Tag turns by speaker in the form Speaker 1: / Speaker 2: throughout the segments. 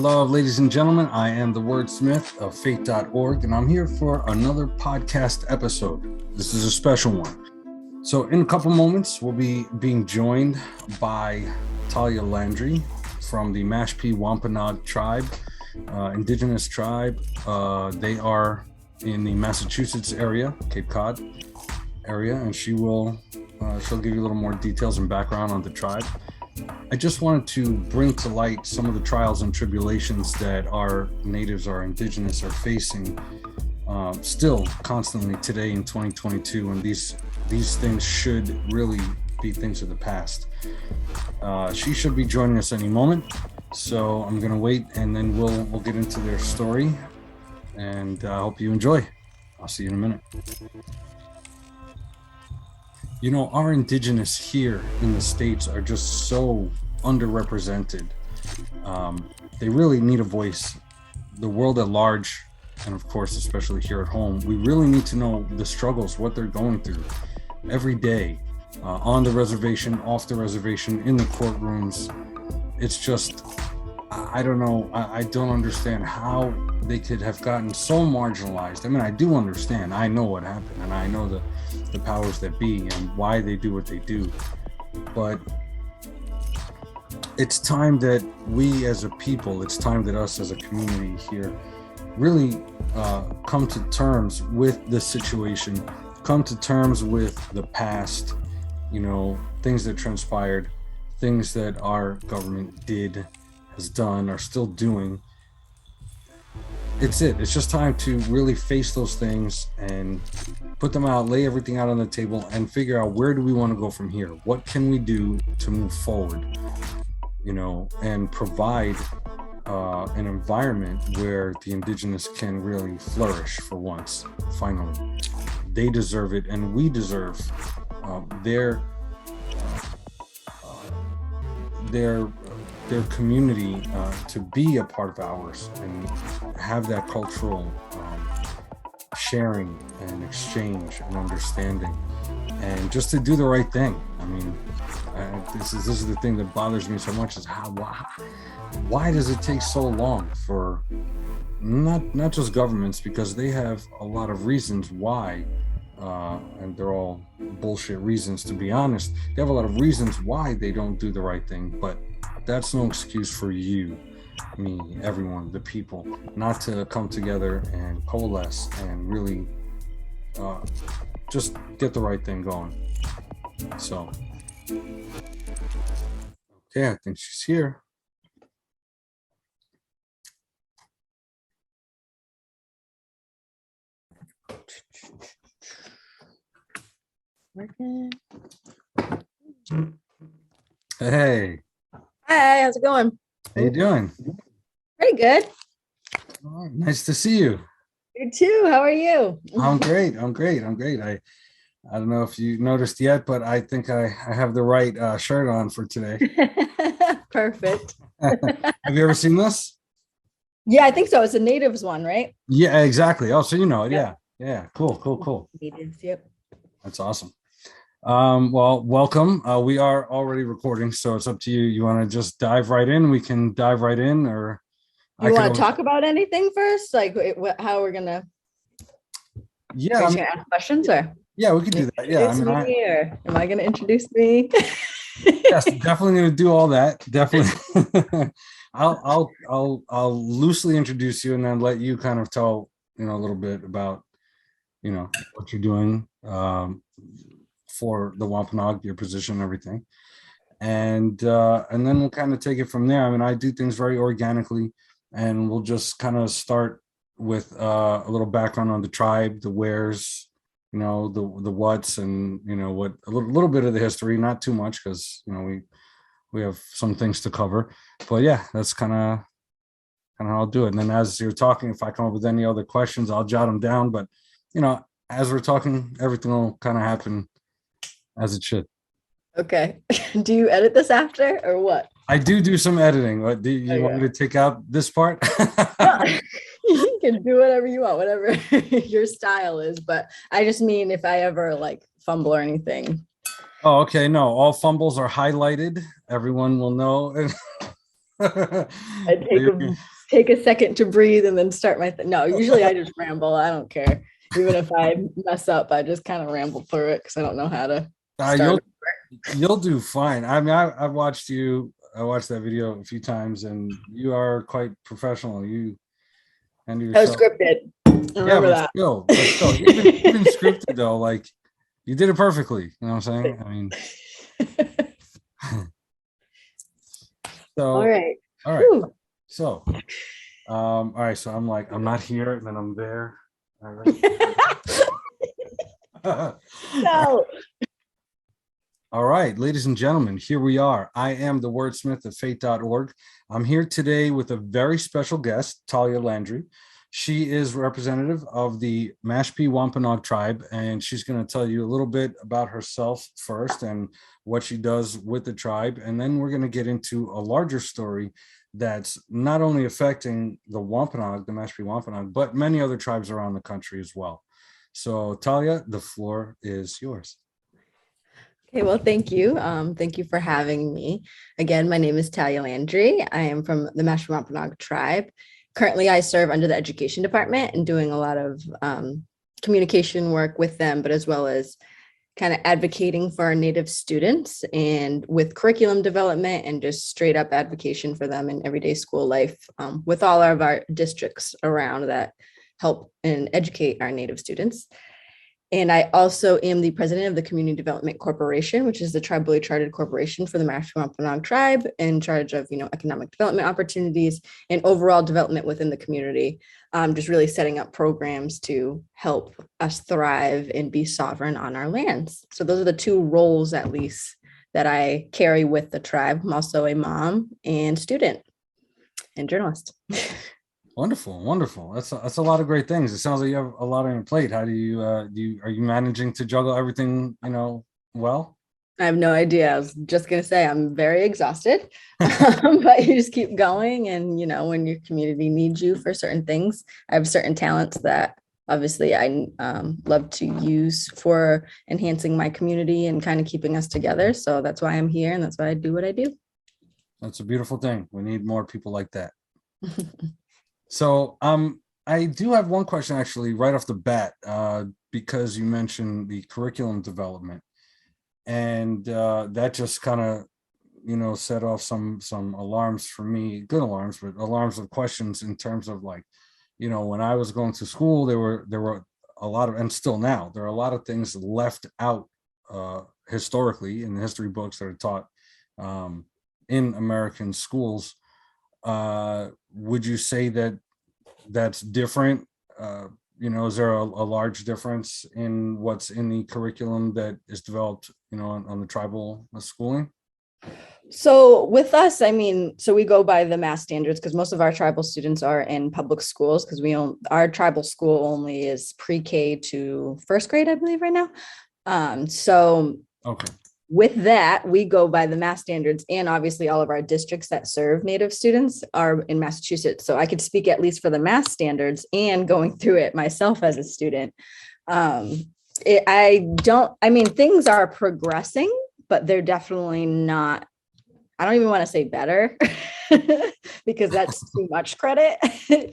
Speaker 1: love, ladies and gentlemen. I am the wordsmith of fate.org, and I'm here for another podcast episode. This is a special one. So in a couple moments, we'll be being joined by Talia Landry from the Mashpee Wampanoag Tribe, indigenous tribe. They are in the Massachusetts area, Cape Cod area, and she'll give you a little more details and background on the tribe. I just wanted to bring to light some of the trials and tribulations that our natives, our indigenous, are facing still constantly today in 2022, and these things should really be things of the past. She should be joining us any moment, so I'm gonna wait, and then we'll get into their story, and I hope you enjoy. I'll see you in a minute. You know, our indigenous here in the States are just so underrepresented. They really need a voice. The world at large, and of course, especially here at home, we really need to know the struggles, what they're going through every day, on the reservation, off the reservation, in the courtrooms. It's just, I don't know. I don't understand how they could have gotten so marginalized. I mean, I do understand. I know what happened, and I know the powers that be and why they do what they do. But it's time that we as a people, it's time that us as a community here really come to terms with the situation, come to terms with the past, you know, things that transpired, things that our government did, has done, are still doing. It's just time to really face those things and put them out, lay everything out on the table, and figure out where do we want to go from here? What can we do to move forward, you know, and provide an environment where the indigenous can really flourish for once, finally. They deserve it, and we deserve their community to be a part of ours and have that cultural sharing and exchange and understanding, and just to do the right thing. I mean, this is the thing that bothers me so much, is why does it take so long for not just governments, because they have a lot of reasons why, and they're all bullshit reasons, to be honest. They have a lot of reasons why they don't do the right thing, but that's no excuse for you, me, everyone, the people, not to come together and coalesce and really just get the right thing going. So, okay, I think she's here.
Speaker 2: Working.
Speaker 1: Hey.
Speaker 2: Hi, how's it going?
Speaker 1: How you doing?
Speaker 2: Pretty good.
Speaker 1: Oh, nice to see you.
Speaker 2: You too. How are you?
Speaker 1: I'm great. I don't know if you noticed yet, but I think I have the right shirt on for today.
Speaker 2: Perfect.
Speaker 1: Have you ever seen this?
Speaker 2: Yeah, I think so. It's a natives one, right?
Speaker 1: Yeah, exactly. Oh, so you know it. Yeah. Cool.
Speaker 2: Natives, yep.
Speaker 1: That's awesome. Well, welcome. We are already recording, so it's up to you. You want to just dive right in? We can dive right in, or
Speaker 2: you want to talk about anything first, like how we're gonna?
Speaker 1: Yeah,
Speaker 2: are you gonna ask questions, or
Speaker 1: yeah, we could do that. Yeah,
Speaker 2: or am I gonna introduce me?
Speaker 1: Yes, definitely gonna do all that. Definitely. I'll loosely introduce you, and then let you kind of tell a little bit about what you're doing for the Wampanoag, your position, and everything, and then we'll kind of take it from there. I mean, I do things very organically, and we'll just kind of start with a little background on the tribe, the wheres, the whats, and what a little bit of the history, not too much, because we have some things to cover. But yeah, that's kind of how I'll do it. And then as you're talking, if I come up with any other questions, I'll jot them down. But as we're talking, everything will kind of happen as it should.
Speaker 2: Okay. Do you edit this after, or what?
Speaker 1: I do some editing. What do you want me to take out this part?
Speaker 2: You can do whatever you want, whatever your style is. But I just mean if I ever fumble or anything.
Speaker 1: Oh, okay. No, all fumbles are highlighted. Everyone will know.
Speaker 2: I take them take a second to breathe and then start my thing. No, usually I just ramble. I don't care. Even if I mess up, I just kind of ramble through it because I don't know how to start.
Speaker 1: You'll do fine. I mean, I watched you. I watched that video a few times, and you are quite professional. You handle
Speaker 2: That was
Speaker 1: yourself.
Speaker 2: scripted. I remember that.
Speaker 1: But still, even scripted though, like you did it perfectly. You know what I'm saying? I mean, so
Speaker 2: All right.
Speaker 1: all right.
Speaker 2: Whew.
Speaker 1: So, all right. So I'm like, I'm not here, and then I'm there. All right.
Speaker 2: No.
Speaker 1: All right, ladies and gentlemen, here we are. I am the wordsmith of fate.org. I'm here today with a very special guest, Talia Landry. She is representative of the Mashpee Wampanoag Tribe, and she's going to tell you a little bit about herself first and what she does with the tribe. And then we're going to get into a larger story that's not only affecting the Wampanoag, the Mashpee Wampanoag, but many other tribes around the country as well. So, Talia, the floor is yours.
Speaker 2: Okay, well, thank you. Thank you for having me. Again, my name is Talia Landry. I am from the Mashpee Wampanoag Tribe. Currently, I serve under the education department and doing a lot of communication work with them, but as well as kind of advocating for our Native students and with curriculum development and just straight up advocacy for them in everyday school life with all of our districts around that help and educate our Native students. And I also am the president of the Community Development Corporation, which is the tribally chartered corporation for the Mashpee Wampanoag Tribe, in charge of, economic development opportunities and overall development within the community. Just really setting up programs to help us thrive and be sovereign on our lands. So those are the two roles, at least, that I carry with the tribe. I'm also a mom and student and journalist.
Speaker 1: Wonderful. That's a lot of great things. It sounds like you have a lot on your plate. How do you are you managing to juggle everything, well?
Speaker 2: I have no idea. I was just going to say I'm very exhausted, but you just keep going. And, when your community needs you for certain things, I have certain talents that obviously I love to use for enhancing my community and kind of keeping us together. So that's why I'm here and that's why I do what I do.
Speaker 1: That's a beautiful thing. We need more people like that. So I do have one question actually right off the bat, because you mentioned the curriculum development, and that just kind of set off some alarms for me, good alarms, but alarms of questions in terms of like, when I was going to school, there were a lot of, and still now, there are a lot of things left out historically in the history books that are taught in American schools. Would you say that that's different? Is there a large difference in what's in the curriculum that is developed, on the tribal schooling?
Speaker 2: So with us, so we go by the mass standards because most of our tribal students are in public schools because our tribal school only is pre-K to first grade, I believe, right now.
Speaker 1: Okay.
Speaker 2: With that, we go by the mass standards, and obviously all of our districts that serve Native students are in Massachusetts. So I could speak at least for the mass standards and going through it myself as a student. Things are progressing, but they're definitely not, I don't even want to say better because that's too much credit.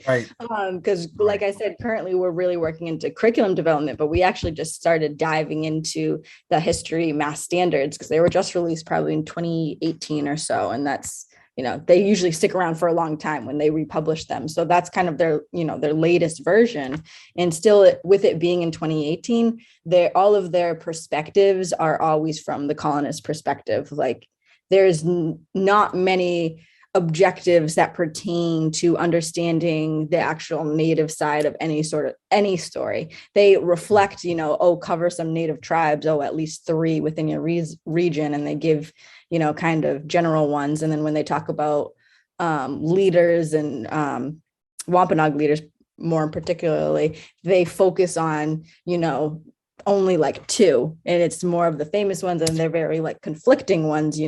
Speaker 1: Right.
Speaker 2: Because like I said, currently we're really working into curriculum development, but we actually just started diving into the history mass standards because they were just released probably in 2018 or so. And that's, they usually stick around for a long time when they republish them. So that's kind of their latest version. And still with it being in 2018, all of their perspectives are always from the colonist perspective. Like there's not many objectives that pertain to understanding the actual Native side of any story. They reflect, cover some Native tribes, at least 3 within your region. And they give, kind of general ones. And then when they talk about leaders and Wampanoag leaders, more particularly, they focus on, only like 2, and it's more of the famous ones, and they're very like conflicting ones,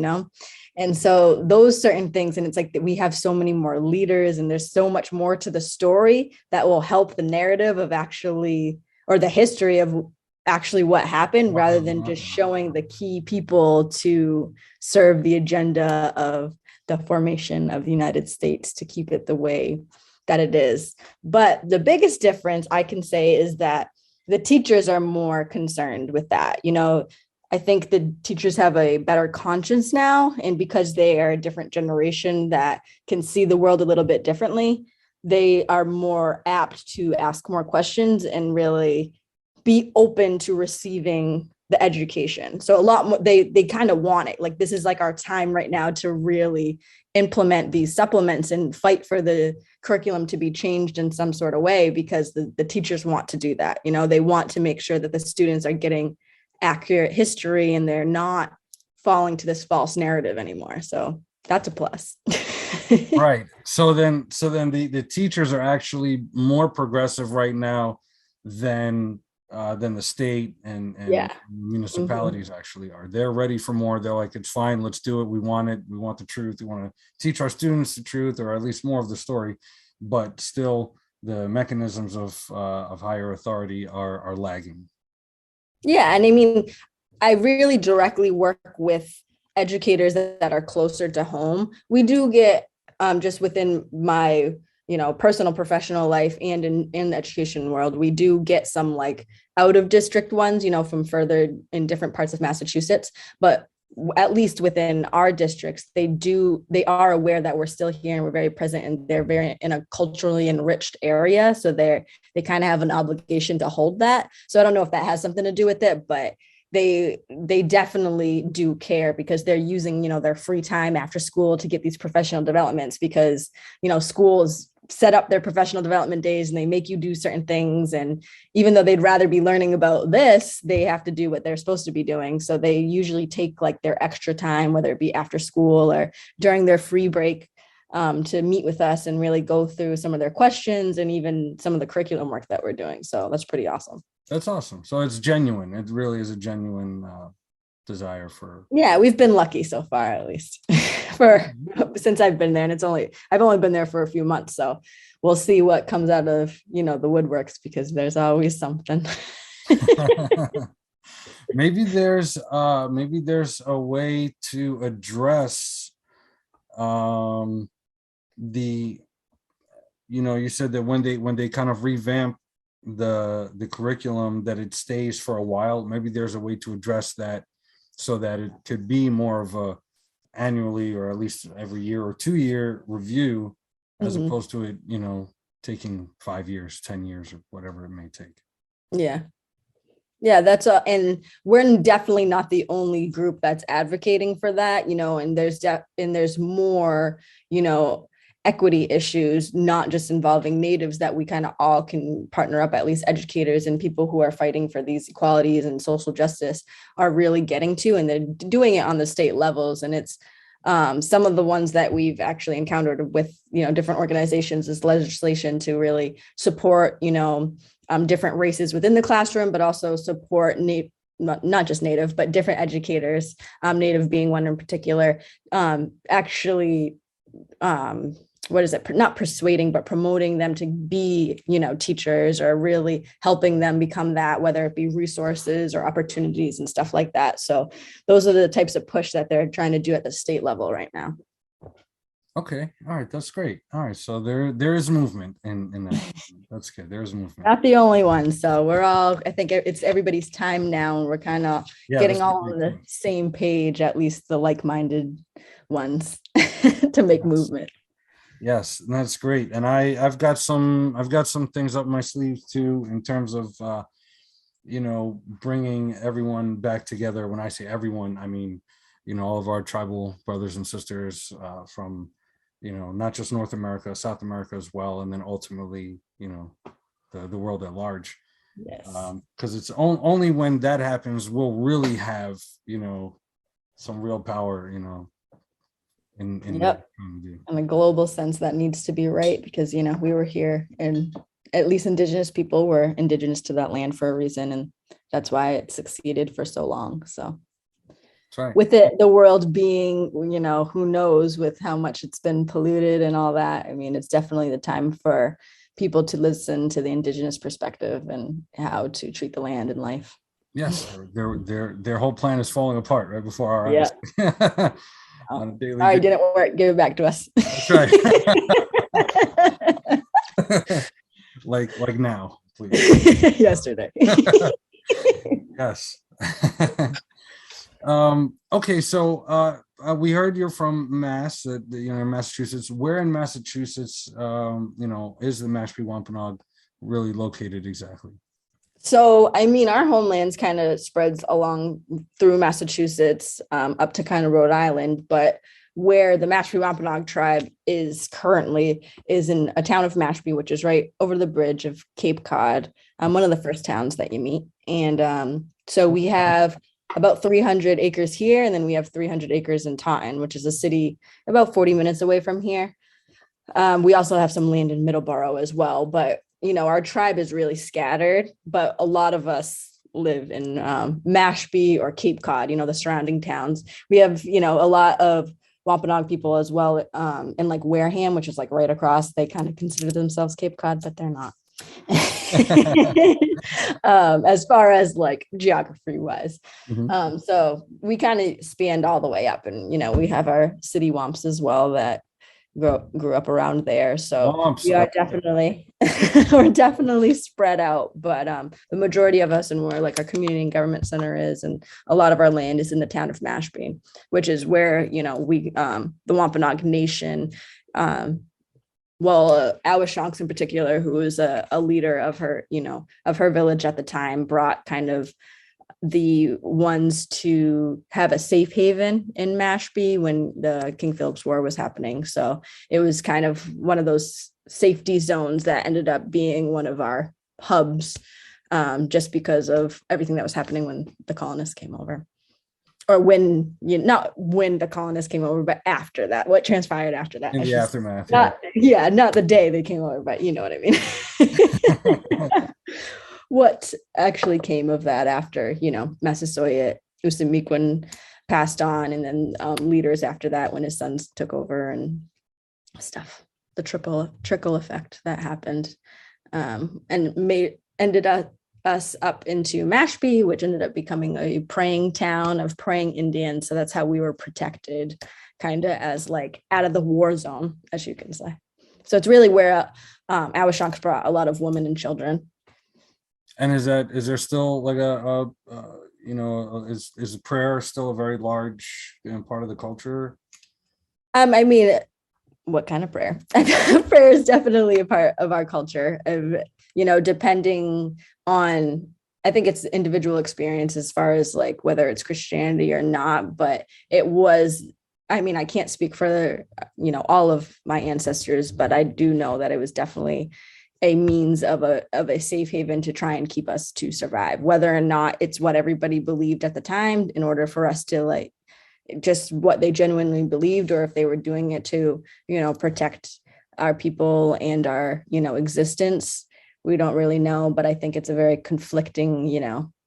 Speaker 2: And so those certain things, and it's like that we have so many more leaders and there's so much more to the story that will help the narrative of actually, or the history of actually what happened, rather than just showing the key people to serve the agenda of the formation of the United States to keep it the way that it is. But the biggest difference I can say is that the teachers are more concerned with that. I think the teachers have a better conscience now, and because they are a different generation that can see the world a little bit differently, they are more apt to ask more questions and really be open to receiving the education. So a lot more, they kind of want it. Like, this is like our time right now to really implement these supplements and fight for the curriculum to be changed in some sort of way, because the teachers want to do that. They want to make sure that the students are getting accurate history and they're not falling to this false narrative anymore. So that's a plus.
Speaker 1: Right. So then the teachers are actually more progressive right now than the state and
Speaker 2: Yeah.
Speaker 1: municipalities actually are. They're ready for more. They're like, it's fine, let's do it. We want it. We want the truth. We want to teach our students the truth, or at least more of the story. But still, the mechanisms of higher authority are lagging.
Speaker 2: Yeah. And I mean, I really directly work with educators that are closer to home. We do get just within my personal professional life and in the education world, we do get some like out of district ones, from further in different parts of Massachusetts, but at least within our districts, they are aware that we're still here and we're very present, and they're very in a culturally enriched area. So they kind of have an obligation to hold that. So I don't know if that has something to do with it, but they definitely do care, because they're using, their free time after school to get these professional developments, because, schools set up their professional development days and they make you do certain things. And even though they'd rather be learning about this, they have to do what they're supposed to be doing. So they usually take like their extra time, whether it be after school or during their free break, to meet with us and really go through some of their questions and even some of the curriculum work that we're doing. So that's pretty awesome.
Speaker 1: That's awesome. So it's genuine. It really is a genuine desire for.
Speaker 2: Yeah, we've been lucky so far, at least since I've been there, and I've only been there for a few months. So we'll see what comes out of, the woodworks, because there's always something.
Speaker 1: Maybe there's a way to address you said that when they kind of revamp the curriculum, that it stays for a while. Maybe there's a way to address that so that it could be more of a annually, or at least every year or 2-year review, as opposed to it, taking 5 years, 10 years, or whatever it may take.
Speaker 2: Yeah, and we're definitely not the only group that's advocating for that, and there's more, equity issues, not just involving natives, that we kind of all can partner up, at least educators and people who are fighting for these equalities and social justice are really getting to, and they're doing it on the state levels. And it's some of the ones that we've actually encountered with, different organizations, is legislation to really support, different races within the classroom, but also support not just Native, but different educators, Native being one in particular, not persuading, but promoting them to be, teachers, or really helping them become that, whether it be resources or opportunities and stuff like that. So those are the types of push that they're trying to do at the state level right now.
Speaker 1: Okay. All right. That's great. All right. So there is movement in that. That's good. There's movement.
Speaker 2: Not the only one. So I think it's everybody's time now, and we're kind of getting all on the same page, at least the like-minded ones, to make movement.
Speaker 1: Yes, that's great. And I've got some things up my sleeves too, in terms of bringing everyone back together. When I say everyone, I mean all of our tribal brothers and sisters from not just North America, South America as well, and then ultimately the world at large.
Speaker 2: Yes.
Speaker 1: Because it's only when that happens we'll really have some real power in
Speaker 2: yep. In a global sense, that needs to be right, because we were here, and at least Indigenous people were indigenous to that land for a reason, and that's why it succeeded for so long. So
Speaker 1: right.
Speaker 2: With the world being, who knows, with how much it's been polluted and all that, I mean, it's definitely the time for people to listen to the Indigenous perspective and how to treat the land and life.
Speaker 1: Yes, their whole plan is falling apart right before our eyes. on a daily
Speaker 2: All right,
Speaker 1: basis.
Speaker 2: didn't work. Give it back to us.
Speaker 1: That's right. like now, please.
Speaker 2: Yesterday.
Speaker 1: Yes. Okay, so we heard you're from Mass, Massachusetts. Where in Massachusetts, is the Mashpee Wampanoag really located exactly?
Speaker 2: So, I mean, our homelands kind of spreads along through Massachusetts, up to kind of Rhode Island, but where the Mashpee Wampanoag Tribe is currently is in a town of Mashpee, which is right over the bridge of Cape Cod, one of the first towns that you meet. And so we have about 300 acres here, and then we have 300 acres in Taunton, which is a city about 40 minutes away from here. We also have some land in Middleborough as well, but our tribe is really scattered, but a lot of us live in Mashpee or Cape Cod, the surrounding towns. We have, a lot of Wampanoag people as well, in like Wareham, which is like right across. They kind of consider themselves Cape Cod, but they're not. As far as like geography wise.
Speaker 1: Mm-hmm.
Speaker 2: So we kind of spanned all the way up, and we have our city Wamps as well that grew up around there. So we are definitely we're definitely spread out, but the majority of us and where like our community and government center is, and a lot of our land is in the town of Mashpee, which is where we the Wampanoag Nation, Awashonks in particular, who was a leader of her village at the time, brought kind of the ones to have a safe haven in Mashpee when the King Philip's War was happening. So it was kind of one of those safety zones that ended up being one of our hubs, just because of everything that was happening when the colonists came over. Or not when the colonists came over, but after that, what transpired after that.
Speaker 1: In the aftermath.
Speaker 2: Not the day they came over, but you know what I mean. What actually came of that after, Massasoit Usamiquan passed on, and then leaders after that when his sons took over and stuff, the trickle effect that happened, and ended us up into Mashpee, which ended up becoming a praying town of praying Indians. So that's how we were protected, kind of as like out of the war zone, as you can say. So it's really where Awashonks brought a lot of women and children.
Speaker 1: And is there still like is prayer still a very large part of the culture?
Speaker 2: I mean, what kind of prayer? Prayer is definitely a part of our culture. Depending on, I think it's individual experience as far as like whether it's Christianity or not. But it was, I can't speak for all of my ancestors, but I do know that it was definitely a means of a safe haven to try and keep us to survive, whether or not it's what everybody believed at the time in order for us to like just what they genuinely believed, or if they were doing it to, protect our people and our, existence. We don't really know, but I think it's a very conflicting,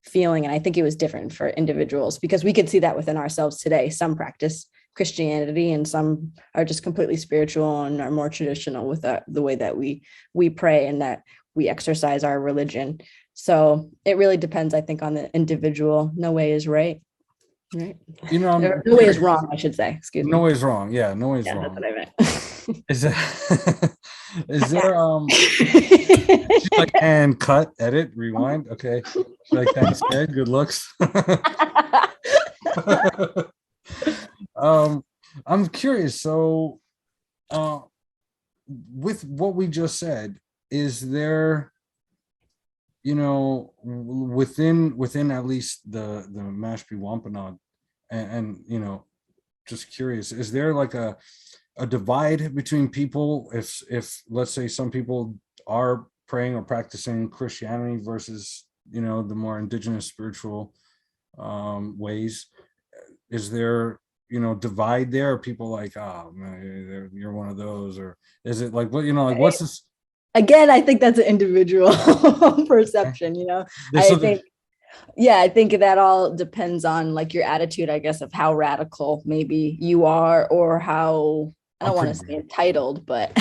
Speaker 2: feeling. And I think it was different for individuals because we could see that within ourselves today. Some practice Christianity and some are just completely spiritual and are more traditional with the way that we pray and that we exercise our religion. So it really depends, I think, on the individual. No way is right. Right. No way is wrong, I should say. Excuse me.
Speaker 1: No way is wrong. Yeah, no way is wrong.
Speaker 2: That's what I meant.
Speaker 1: Is there like and cut, edit, rewind? Okay. Like thanks, Ed. Good looks. I'm curious. So, with what we just said, is there, within at least the Mashpee Wampanoag, and just curious, is there like a divide between people if let's say some people are praying or practicing Christianity versus the more indigenous spiritual ways? Is there divide there? Are people like, oh man, you're one of those, or is it like, what what's this?
Speaker 2: Again, I think that's an individual perception. I think that all depends on like your attitude, I guess, of how radical maybe you are, or how, I don't want to say entitled, but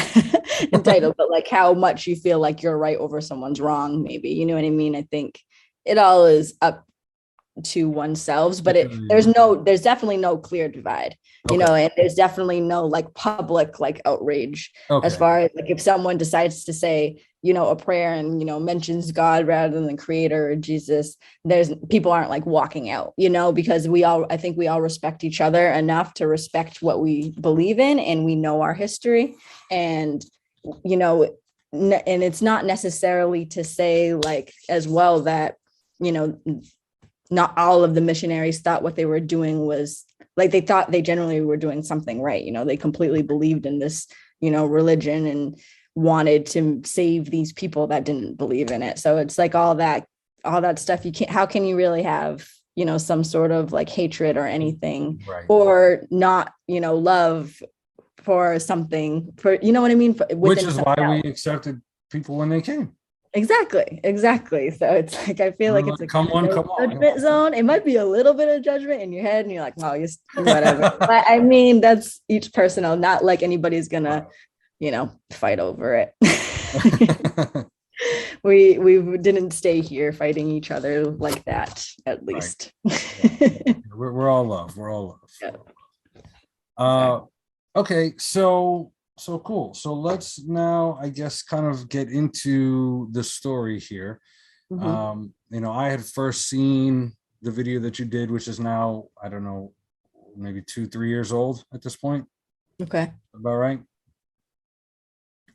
Speaker 2: like how much you feel like you're right over someone's wrong, maybe, you know what I mean? I think it all is up to oneself, but
Speaker 1: Mm-hmm.
Speaker 2: there's definitely no clear divide,
Speaker 1: Okay.
Speaker 2: and there's definitely no like public like outrage as
Speaker 1: Okay.
Speaker 2: far as like if someone decides to say, a prayer and, mentions God rather than the creator or Jesus, there's people aren't like walking out, because I think we all respect each other enough to respect what we believe in, and we know our history. And, you know, and it's not necessarily to say like as well that, you know, not all of the missionaries thought what they were doing was like, they thought they generally were doing something right. They completely believed in this, religion, and wanted to save these people that didn't believe in it. So it's like all that stuff. How can you really have, some sort of like hatred or anything,
Speaker 1: Right.
Speaker 2: or not, love for something, for, what I mean?
Speaker 1: Which
Speaker 2: Within
Speaker 1: is why
Speaker 2: something
Speaker 1: we
Speaker 2: else.
Speaker 1: accepted people when they came.
Speaker 2: Exactly. So it's like, I feel like it's a
Speaker 1: Come
Speaker 2: kind
Speaker 1: on,
Speaker 2: of
Speaker 1: come on.
Speaker 2: judgment zone. It might be a little bit of judgment in your head, and you're like, oh, whatever. But I mean, that's each personal, not like anybody's gonna, fight over it. We didn't stay here fighting each other like that, at
Speaker 1: Right.
Speaker 2: least.
Speaker 1: Yeah. We're all love. We're all love.
Speaker 2: Yeah,
Speaker 1: Uh,
Speaker 2: exactly.
Speaker 1: okay, so cool. So let's now, I guess, kind of get into the story here.
Speaker 2: Mhm.
Speaker 1: I had first seen the video that you did, which is now, I don't know, maybe 2, 3 years old at this point.
Speaker 2: Okay.
Speaker 1: About right?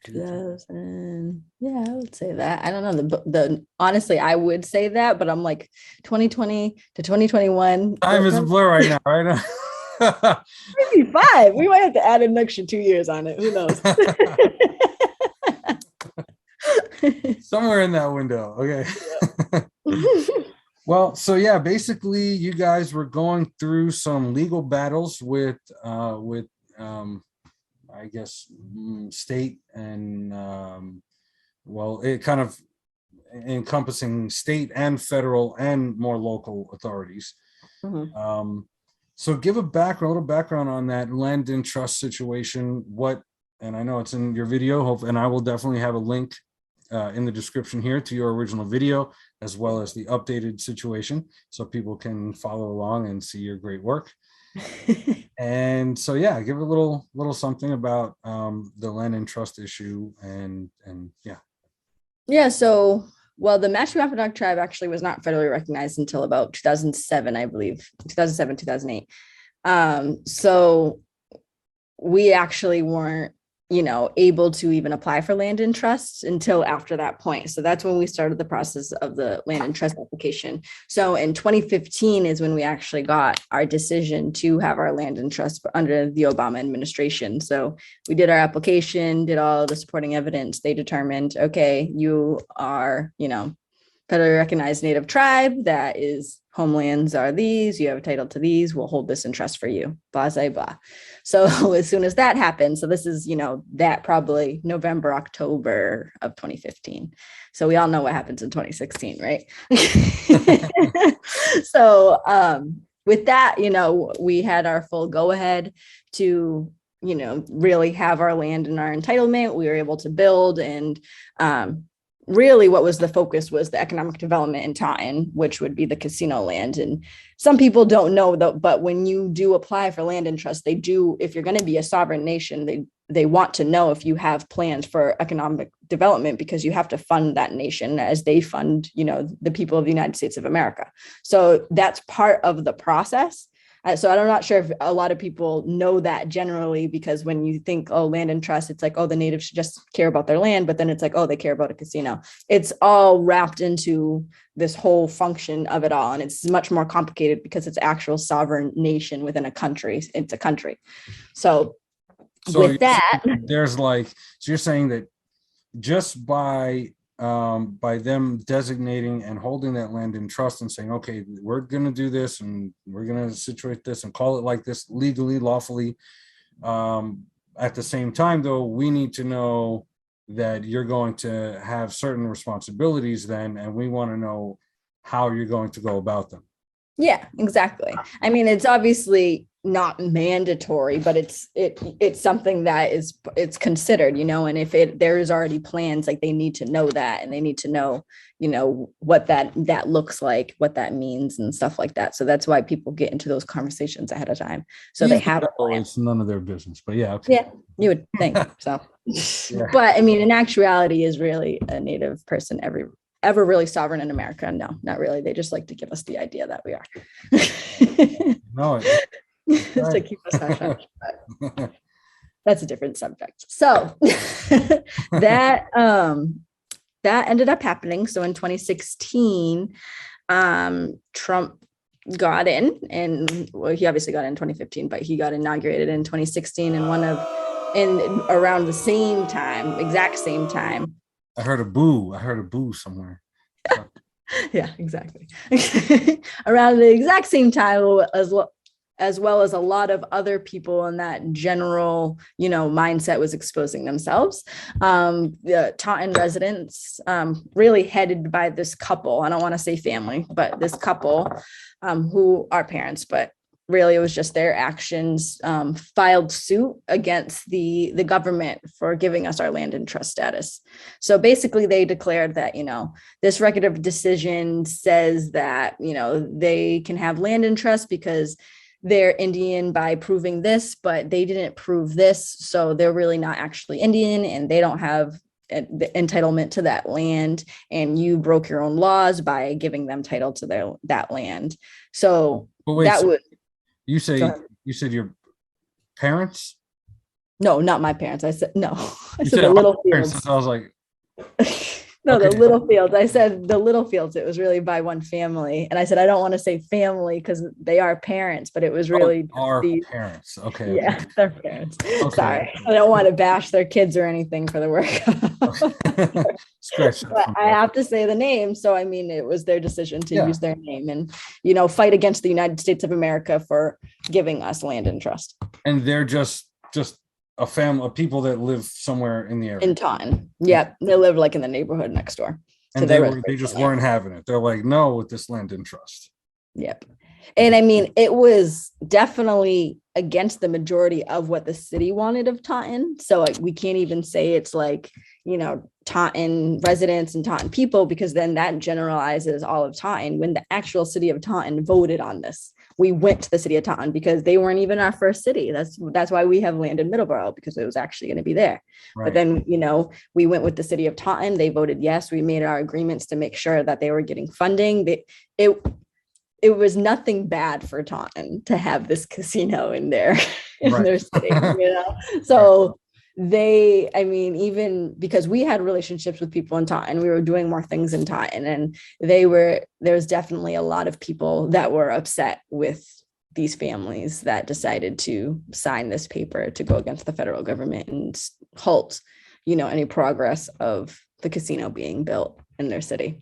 Speaker 2: 2000, yeah, I would say that. I don't know the honestly, I would say that, but I'm like 2020 to 2021.
Speaker 1: Time is a blur right now, right now.
Speaker 2: Maybe five. We might have to add an extra 2 years on it. Who knows?
Speaker 1: Somewhere in that window. Okay.
Speaker 2: Yeah.
Speaker 1: Well, so yeah, basically you guys were going through some legal battles with I guess state and well, it kind of encompassing state and federal and more local authorities.
Speaker 2: Mhm.
Speaker 1: So give a little background on that land and trust situation. And I know it's in your video, and I will definitely have a link in the description here to your original video, as well as the updated situation, so people can follow along and see your great work. And so, yeah, give a little something about the land and trust issue, and yeah.
Speaker 2: Yeah, so well, the Mashpee Wampanoag Tribe actually was not federally recognized until about 2007, I believe, 2007, 2008. So we actually weren't, able to even apply for land and trust until after that point. So that's when we started the process of the land and trust application. So in 2015 is when we actually got our decision to have our land and trust under the Obama administration. So we did our application, did all the supporting evidence. They determined, okay, you are, federally recognized Native tribe that is homelands are these, you have a title to these, we'll hold this in trust for you, blah, blah, blah. So as soon as that happened, so this is, that probably November, October of 2015. So we all know what happens in 2016, right? So with that, we had our full go ahead to, really have our land and our entitlement. We were able to build, and really what was the focus was the economic development in Taunton, which would be the casino land. And some people don't know though, but when you do apply for land and trust, they do, if you're going to be a sovereign nation, they want to know if you have plans for economic development, because you have to fund that nation as they fund, the people of the United States of America. So that's part of the process. So I'm not sure if a lot of people know that generally, because when you think, oh, land and trust, it's like, oh, the natives should just care about their land. But then it's like, oh, they care about a casino. It's all wrapped into this whole function of it all. And it's much more complicated because it's actual sovereign nation within a country. It's a country. So with that,
Speaker 1: So you're saying that just by them designating and holding that land in trust and saying, okay, we're going to do this and we're going to situate this and call it like this legally, lawfully. At the same time, though, we need to know that you're going to have certain responsibilities then, and we want to know how you're going to go about them.
Speaker 2: Yeah, exactly. I mean, it's obviously not mandatory, but it's something that it's considered, and if there is already plans, like they need to know that, and they need to know, what that looks like, what that means and stuff like that. So that's why people get into those conversations ahead of time. So they have a plan.
Speaker 1: It's none of their business, but yeah. Okay.
Speaker 2: Yeah, you would think so.
Speaker 1: Yeah.
Speaker 2: But I mean, in actuality, is really a Native person ever really sovereign in America? No, not really. They just like to give us the idea that we are.
Speaker 1: No,
Speaker 2: Just to keep us hush hush. That's a different subject. So that ended up happening. So in 2016, Trump got in, and well, he obviously got in 2015, but he got inaugurated in 2016, and around the same time, exact same time.
Speaker 1: I heard a boo somewhere.
Speaker 2: Yeah, exactly. Around the exact same time, as well as a lot of other people in that general, mindset was exposing themselves. The Taunton residents, really headed by this couple, I don't want to say family, but this couple, who are parents, but really it was just their actions, filed suit against the government for giving us our land in trust status. So basically they declared that, this record of decision says that, they can have land in trust because they're Indian by proving this, but they didn't prove this. So they're really not actually Indian, and they don't have the entitlement to that land. And you broke your own laws by giving them title to that land. So
Speaker 1: you said your parents?
Speaker 2: No, not my parents. I said, no, I said the Littlefields.
Speaker 1: I was like,
Speaker 2: no, okay. The Littlefields. I said the Littlefields. It was really by one family. And I said, I don't want to say family because they are parents, but it was really
Speaker 1: our parents. Okay.
Speaker 2: Yeah, okay. Their parents. Okay. Sorry. I don't want to bash their kids or anything for the work. But I have to say the name. So, I mean, it was their decision to use their name and, fight against the United States of America for giving us land in trust.
Speaker 1: And they're just a family of people that live somewhere in the area.
Speaker 2: In Taunton. Yep. They live like in the neighborhood next door.
Speaker 1: And they just weren't having it. They're like, no, with this land in trust.
Speaker 2: Yep. And I mean, it was definitely against the majority of what the city wanted of Taunton. So we can't even say it's like, Taunton residents and Taunton people, because then that generalizes all of Taunton. When the actual city of Taunton voted on this, we went to the city of Taunton because they weren't even our first city. That's why we have land in Middleborough, because it was actually going to be there. Right. But then, we went with the city of Taunton. They voted yes. We made our agreements to make sure that they were getting funding. It was nothing bad for Taunton to have this casino in their city, So even because we had relationships with people in Taunton, we were doing more things in Taunton, and there's definitely a lot of people that were upset with these families that decided to sign this paper to go against the federal government and halt, any progress of the casino being built in their city.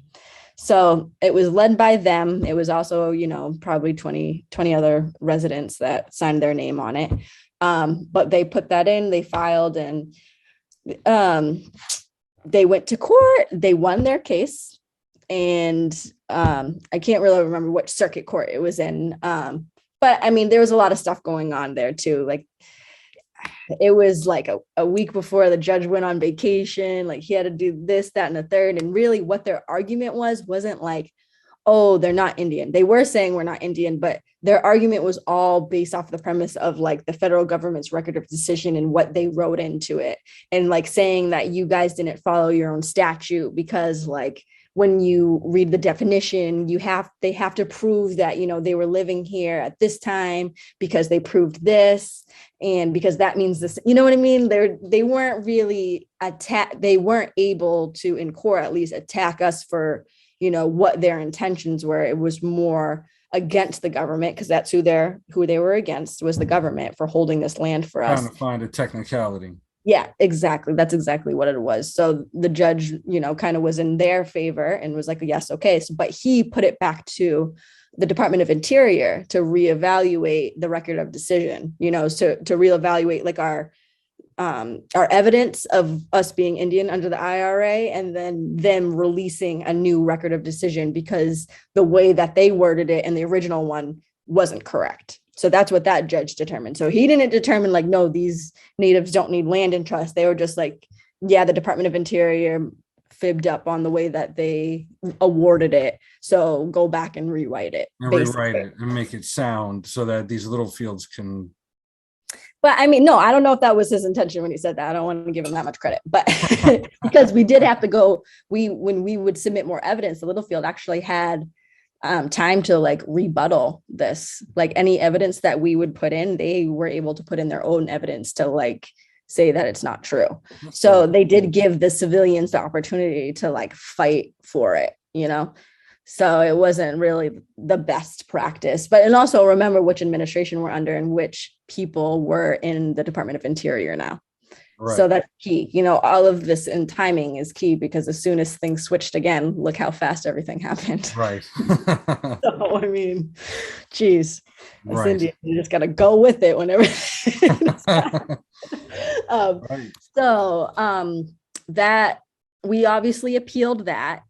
Speaker 2: So it was led by them. It was also, probably 20 other residents that signed their name on it. But they put that in, they filed, and they went to court. They won their case. And I can't really remember which circuit court it was in. But I mean, there was a lot of stuff going on there too. Like, it was like a week before the judge went on vacation. Like, he had to do this, that, and the third. And really what their argument wasn't like, oh, they're not Indian. They were saying we're not Indian, but their argument was all based off the premise of like the federal government's record of decision and what they wrote into it. And like saying that you guys didn't follow your own statute because like when you read the definition, they have to prove that, they were living here at this time because they proved this. And because that means this, you know what I mean? They weren't really they weren't able to, in court at least, attack us for, what their intentions were. It was more against the government, because that's who they were against, was the government for holding this land for us.
Speaker 1: Trying to find a technicality.
Speaker 2: Yeah, exactly. That's exactly what it was. So the judge, kind of was in their favor and was like, yes, okay. So, but he put it back to the Department of Interior to reevaluate the record of decision, to reevaluate like our evidence of us being Indian under the IRA, and then them releasing a new record of decision because the way that they worded it in the original one wasn't correct. So that's what that judge determined. So he didn't determine like, no, these natives don't need land in trust. They were just like, yeah, the Department of Interior fibbed up on the way that they awarded it. So go back and rewrite it.
Speaker 1: And rewrite it and make it sound so that these little fields can.
Speaker 2: But I mean, no, I don't know if that was his intention when he said that. I don't want to give him that much credit, but because we did have to go, when we would submit more evidence, the Littlefield actually had time to like rebuttal this, like any evidence that we would put in, they were able to put in their own evidence to like say that it's not true. So they did give the civilians the opportunity to like fight for it, you know? So it wasn't really the best practice, and also remember which administration we're under and which people were in the Department of Interior now. Right. So that's key. You know, all of this in timing is key because as soon as things switched again, look how fast everything happened.
Speaker 1: Right.
Speaker 2: So, I mean, geez,
Speaker 1: right.
Speaker 2: Indian, you just got to go with it whenever. Right. So that we obviously appealed that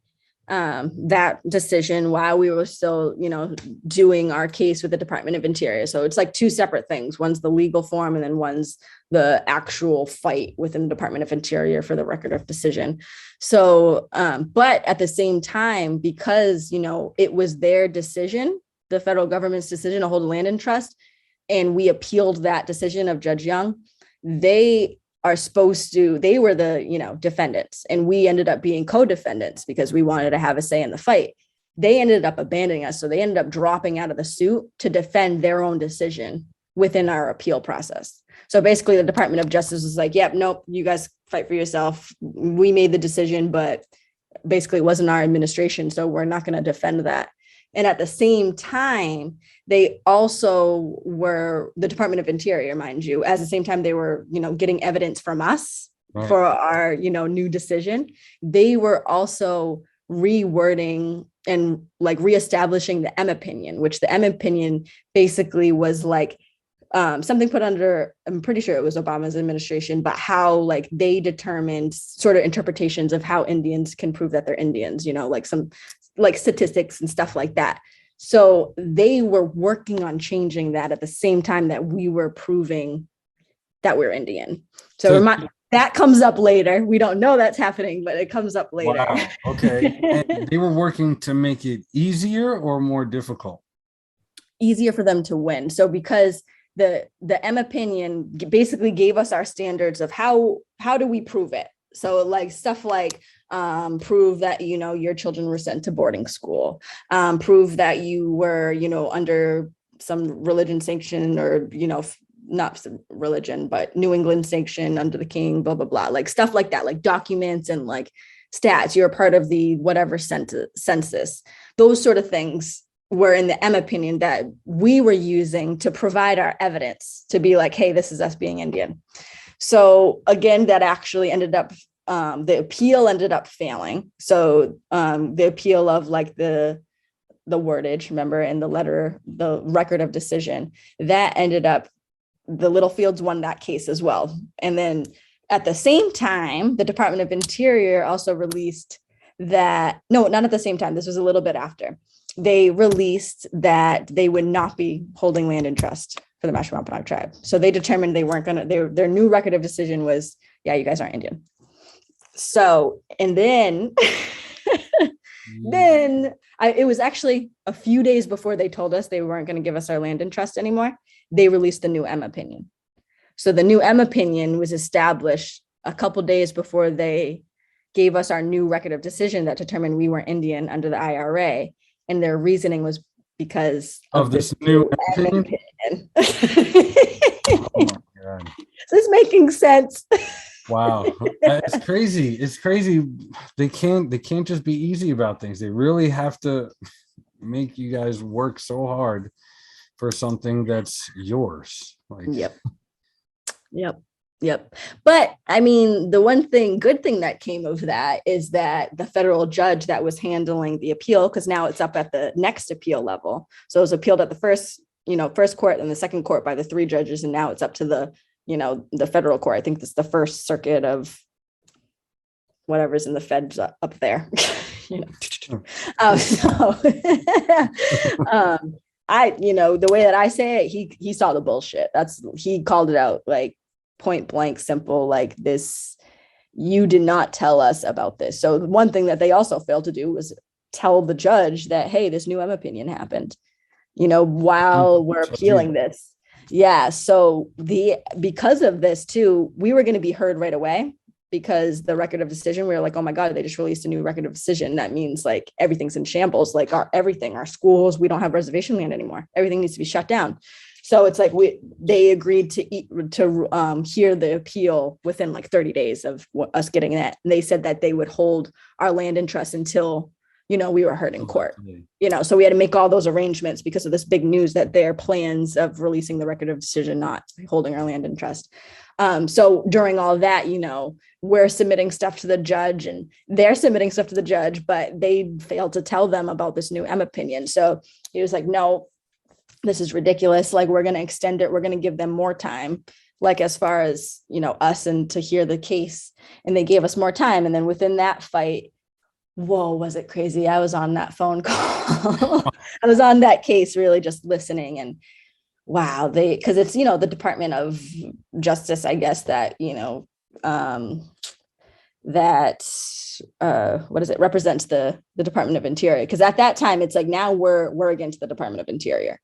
Speaker 2: decision while we were still, you know, doing our case with the Department of Interior. So it's like two separate things. One's the legal form and then one's the actual fight within the Department of Interior for the record of decision. So, but at the same time, because, you know, it was their decision, the federal government's decision to hold land in trust, and we appealed that decision of Judge Young, they were the, you know, defendants, and we ended up being co-defendants because we wanted to have a say in the fight. They ended up abandoning us. So they ended up dropping out of the suit to defend their own decision within our appeal process. So basically the Department of Justice was like, yep, nope, you guys fight for yourself. We made the decision, but basically it wasn't our administration. So we're not going to defend that. And at the same time, they also were the Department of Interior, mind you, at the same time they were, you know, getting evidence from us for our, you know, new decision. They were also rewording and like reestablishing the M opinion, which the M opinion basically was like something put under, I'm pretty sure it was Obama's administration, but how like they determined sort of interpretations of how Indians can prove that they're Indians, you know, like some like statistics and stuff like that. So they were working on changing that at the same time that we were proving that we're Indian. So that comes up later. We don't know that's happening, but it comes up later.
Speaker 1: Wow. Okay. And they were working to make it easier or more difficult?
Speaker 2: Easier for them to win. So because the M opinion basically gave us our standards of how do we prove it? So like stuff like prove that, you know, your children were sent to boarding school, prove that you were, you know, under some religion sanction or, you know, not religion, but New England sanction under the king, blah, blah, blah, like stuff like that, like documents and like stats, you're a part of the whatever census, those sort of things were in the M opinion that we were using to provide our evidence to be like, hey, this is us being Indian. So again, that actually ended up, the appeal ended up failing. So the appeal of like the wordage, remember, in the letter, the record of decision, that ended up, the Littlefields won that case as well. And then at the same time, the Department of Interior also released that, no, not at the same time, this was a little bit after. They released that they would not be holding land in trust for the Mashpee Wampanoag Tribe. So they determined they weren't going to, their new record of decision was, yeah, you guys aren't Indian. So, and then, it was actually a few days before they told us they weren't going to give us our land in trust anymore. They released the new M opinion. So the new M opinion was established a couple days before they gave us our new record of decision that determined we were Indian under the IRA. And their reasoning was because
Speaker 1: of this new opinion. Oh my God.
Speaker 2: Is this making sense?
Speaker 1: Wow. It's crazy. It's crazy. They can't just be easy about things. They really have to make you guys work so hard for something that's yours. Like,
Speaker 2: Yep. But I mean, the good thing that came of that is that the federal judge that was handling the appeal, because now it's up at the next appeal level. So it was appealed at the first court and the second court by the three judges. And now it's up to the federal court. I think this is the First Circuit of whatever's in the feds up there. So the way that I say it, he saw the bullshit. He called it out, like point blank, simple, like this. You did not tell us about this. So one thing that they also failed to do was tell the judge that, hey, this new M opinion happened, while we're appealing this. Yeah. So because of this too, we were going to be heard right away, because the record of decision, we were like, oh my God, they just released a new record of decision. That means like everything's in shambles, like our schools, we don't have reservation land anymore. Everything needs to be shut down. So it's like they agreed to hear the appeal within like 30 days of us getting that. And they said that they would hold our land and trust until, we were heard in court, so we had to make all those arrangements because of this big news that their plans of releasing the record of decision, not holding our land in trust. So during all that, we're submitting stuff to the judge and they're submitting stuff to the judge, but they failed to tell them about this new M opinion. So he was like, no, this is ridiculous. Like, we're going to extend it. We're going to give them more time, like as far as, us and to hear the case. And they gave us more time. And then within that fight, whoa, was it crazy? I was on that phone call. I was on that case really just listening, and wow, because it's, the Department of Justice, I guess, that, represents the Department of Interior. Because at that time, it's like, now we're against the Department of Interior.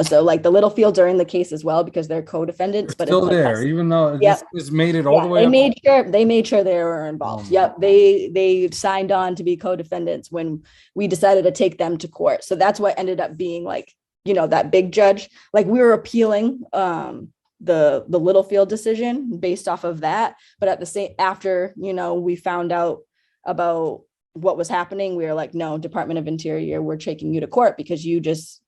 Speaker 2: So like the Littlefields are in the case as well because they're co-defendants, but
Speaker 1: still
Speaker 2: it's
Speaker 1: there, like, even though this made it all the way.
Speaker 2: They made sure they were involved. They signed on to be co-defendants when we decided to take them to court. So that's what ended up being like, that big judge. Like, we were appealing the Littlefield decision based off of that, but at the same after we found out about what was happening, we were like, no, Department of Interior, we're taking you to court because you just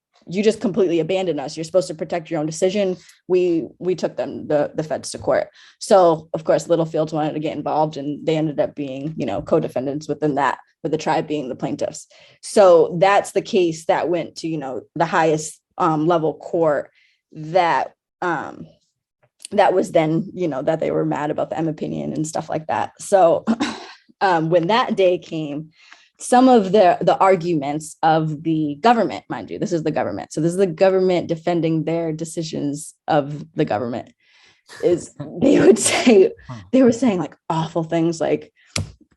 Speaker 2: completely abandoned us. You're supposed to protect your own decision. We took them, the feds, to court. So of course, Littlefields wanted to get involved, and they ended up being, co-defendants within that, with the tribe being the plaintiffs. So that's the case that went to, the highest level court that was then, that they were mad about the M opinion and stuff like that. So when that day came, some of the arguments of the government, mind you, this is the government. So this is the government defending their decisions of the government, is they were saying like awful things like,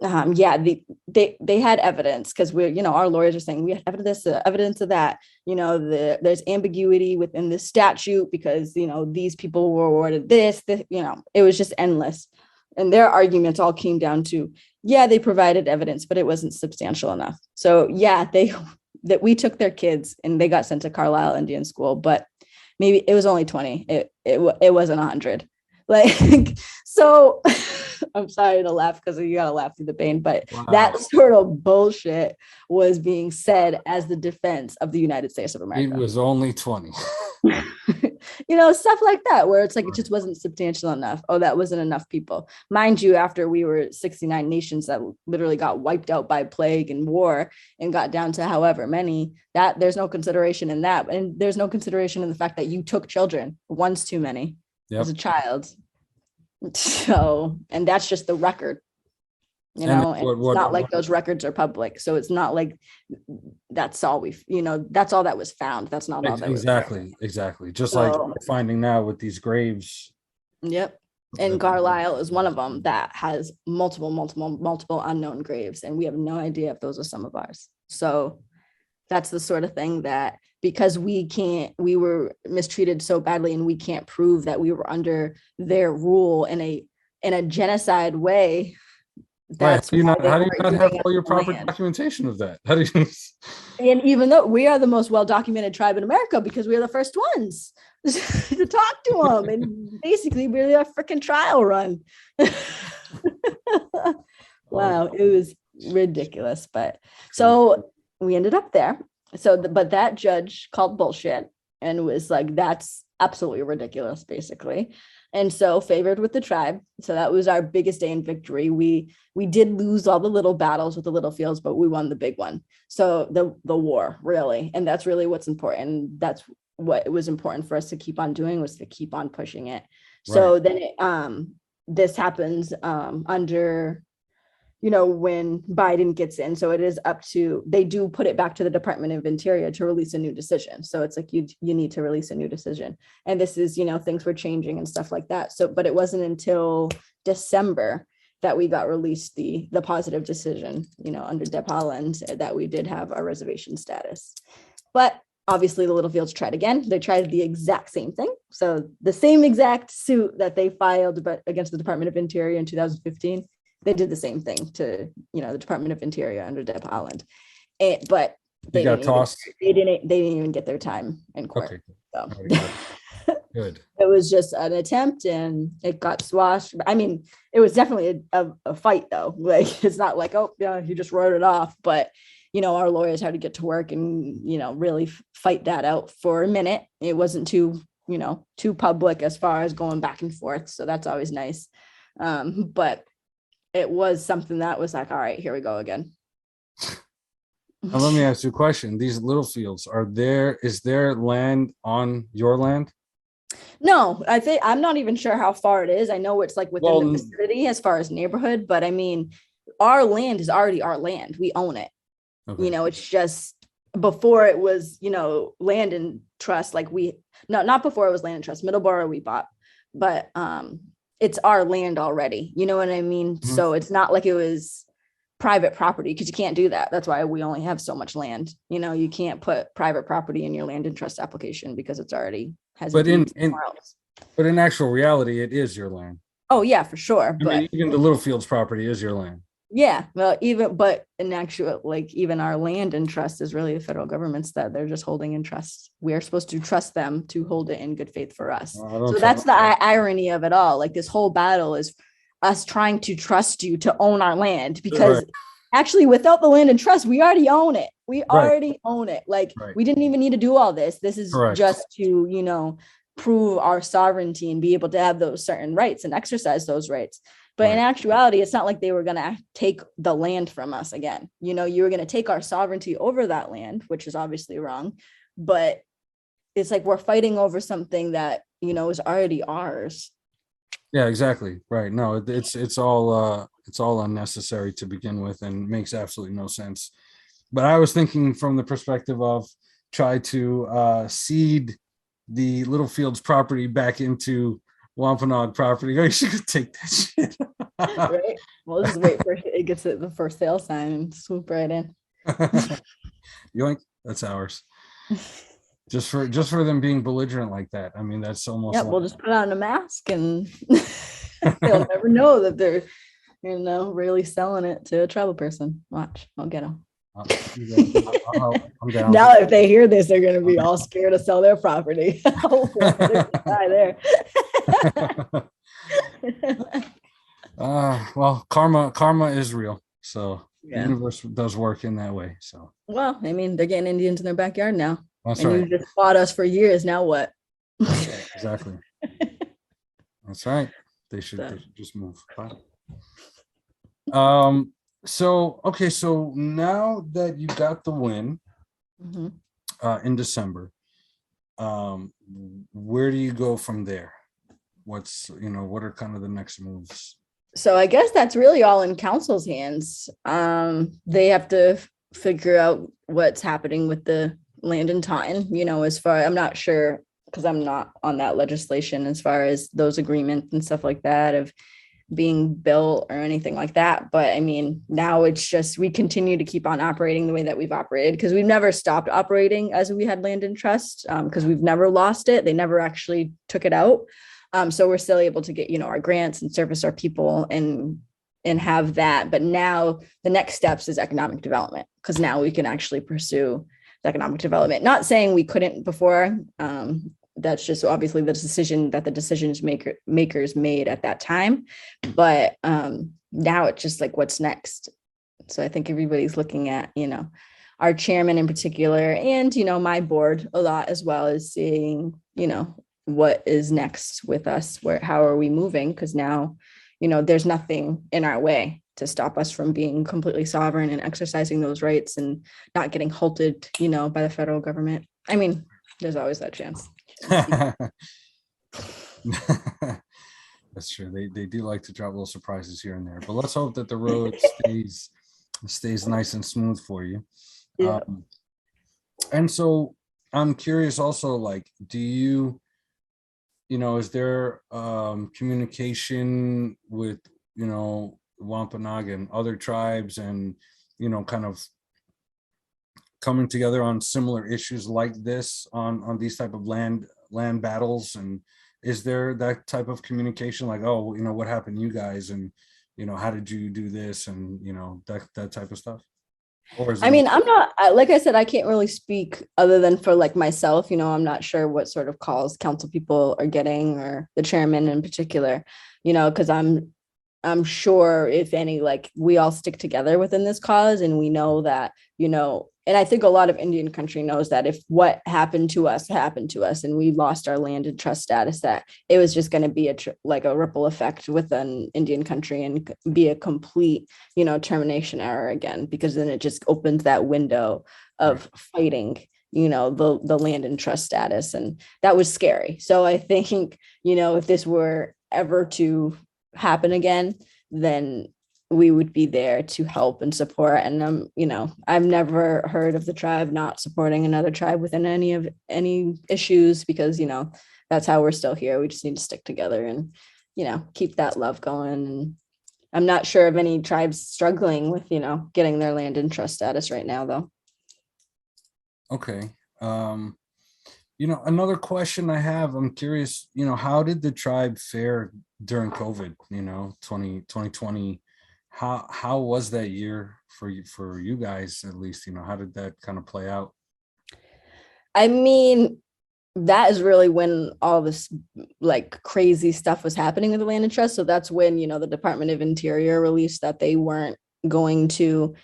Speaker 2: they had evidence, because our lawyers are saying we had evidence of that, there's ambiguity within the statute because, these people were awarded this, it was just endless. And their arguments all came down to, they provided evidence, but it wasn't substantial enough. So that we took their kids and they got sent to Carlisle Indian School, but maybe it was only 20. It wasn't 100. Like, so I'm sorry to laugh because you got to laugh through the pain, but wow, that sort of bullshit was being said as the defense of the United States of America.
Speaker 1: It was only 20.
Speaker 2: Stuff like that, where it's like, it just wasn't substantial enough. Oh, that wasn't enough people. Mind you, after we were 69 nations that literally got wiped out by plague and war and got down to however many, that there's no consideration in that. And there's no consideration in the fact that you took children. One's too many as a child. So, and that's just the record. And it's not like those records are public. So it's not like that's all that's all that was found. That's not all that was found.
Speaker 1: Exactly. Just like we're finding now with these graves.
Speaker 2: Yep. And Carlisle is one of them that has multiple unknown graves. And we have no idea if those are some of ours. So that's the sort of thing that, because we were mistreated so badly and we can't prove that we were under their rule in a genocide way. That's
Speaker 1: how do you not have all your proper documentation of that? How do you?
Speaker 2: And even though we are the most well-documented tribe in America, because we are the first ones to talk to them, and basically we're a freaking trial run. Wow, it was ridiculous. But so we ended up there. But that judge called bullshit and was like, that's absolutely ridiculous, basically. And so favored with the tribe. So that was our biggest day in victory. We did lose all the little battles with the Littlefields, but we won the big one. So the war, really. And that's really what's important. And that's what it was important for us to keep on doing, was to keep on pushing it. So then this happens under, when Biden gets in. So it is up to, they do put it back to the Department of Interior to release a new decision. So it's like you need to release a new decision. And this is, things were changing and stuff like that. So, but it wasn't until December that we got released the positive decision, under Deb Haaland, that we did have our reservation status. But obviously the Littlefields tried again. They tried the exact same thing. So the same exact suit that they filed but against the Department of Interior in 2015, they did the same thing to, the Department of Interior under Deb Haaland. But they got tossed. They didn't even get their time in court. Okay. So. Good. It was just an attempt and it got squashed. I mean, it was definitely a fight though. Like, it's not like, oh yeah, you just wrote it off. But, our lawyers had to get to work and, really fight that out for a minute. It wasn't too public as far as going back and forth. So that's always nice. But it was something that was like, all right, here we go again.
Speaker 1: Now, let me ask you a question. These Littlefields, is there land on your land?
Speaker 2: No, I'm not even sure how far it is. I know it's like within the vicinity as far as neighborhood, but I mean, our land is already our land. We own it. Okay. It's just before it was, land and trust, like not before it was land and trust, Middleborough we bought, but it's our land already. You know what I mean? Mm-hmm. So it's not like it was private property because you can't do that. That's why we only have so much land. You can't put private property in your land and trust application because it's already has. But
Speaker 1: in actual reality, it is your land.
Speaker 2: Oh yeah, for sure. But
Speaker 1: even the Littlefields property is your land.
Speaker 2: Yeah, well, but in actual, like even our land and trust is really the federal government's that they're just holding in trust. We are supposed to trust them to hold it in good faith for us. So that's the irony of it all. Like this whole battle is us trying to trust you to own our land because actually without the land and trust, we already own it. We already own it. Like we didn't even need to do all this. This is just to, prove our sovereignty and be able to have those certain rights and exercise those rights. But in actuality, it's not like they were going to take the land from us again. You were going to take our sovereignty over that land, which is obviously wrong. But it's like we're fighting over something that, is already ours.
Speaker 1: Yeah, exactly. Right. No, it's all unnecessary to begin with and makes absolutely no sense. But I was thinking from the perspective of try to cede the Littlefields property back into Wampanoag property. Oh, you should take that shit.
Speaker 2: Right. We'll just wait for it gets the first sale sign and swoop right in.
Speaker 1: Yoink, that's ours. Just for them being belligerent like that. I mean, that's almost.
Speaker 2: Yeah, we'll just put on a mask and they'll never know that they're, really selling it to a tribal person. Watch, I'll get them. I'm down. Now, if they hear this, they're going to be all scared to sell their property. Die there.
Speaker 1: Well, karma is real. So the universe does work in that way. So
Speaker 2: well, I mean, they're getting Indians in their backyard now.
Speaker 1: That's right.
Speaker 2: You just fought us for years. Now what?
Speaker 1: Exactly. That's right. They should just move. Bye. So now that you got the win in December, where do you go from there? What are kind of the next moves?
Speaker 2: So I guess that's really all in council's hands. They have to figure out what's happening with the land in Taunton, as far, I'm not sure because I'm not on that legislation as far as those agreements and stuff like that of being built or anything like that. But I mean, now it's just, we continue to keep on operating the way that we've operated because we've never stopped operating as we had land in trust because we've never lost it. They never actually took it out. So we're still able to get, our grants and service our people and have that. But now the next steps is economic development because now we can actually pursue the economic development. Not saying we couldn't before. That's just obviously the decision that the decisions makers made at that time. But now it's just like, what's next? So I think everybody's looking at, our chairman in particular and, my board a lot as well as seeing, what is next with us, how are we moving? Because now, there's nothing in our way to stop us from being completely sovereign and exercising those rights and not getting halted, by the federal government. I mean, there's always that chance.
Speaker 1: That's true. They do like to drop little surprises here and there, but let's hope that the road stays nice and smooth for you.
Speaker 2: Yeah.
Speaker 1: And so I'm curious also, like, do you, is there communication with, Wampanoag and other tribes and, kind of coming together on similar issues like this on these type of land battles? And is there that type of communication, like, oh, what happened to you guys, and how did you do this, and that type of stuff? Or is it
Speaker 2: I mean, I'm not, like I said, I can't really speak other than for like myself. I'm not sure what sort of calls council people are getting, or the chairman in particular, because I'm sure if any, like we all stick together within this cause, and we know that, and I think a lot of Indian country knows that if what happened to us happened to us and we lost our land and trust status, that it was just going to be like a ripple effect within Indian country and be a complete, termination error again, because then it just opens that window of fighting, the land and trust status. And that was scary. So I think, if this were ever to happen again, then we would be there to help and support. And I've never heard of the tribe not supporting another tribe within any issues, because that's how we're still here. We just need to stick together and keep that love going. And I'm not sure of any tribes struggling with getting their land and trust status right now, though.
Speaker 1: Okay. Another question I have, I'm curious, how did the tribe fare during COVID, 2020? How was that year for you guys, at least? How did that kind of play out?
Speaker 2: I mean, that is really when all this like crazy stuff was happening with the land and trust. So that's when, the Department of Interior released that they weren't going to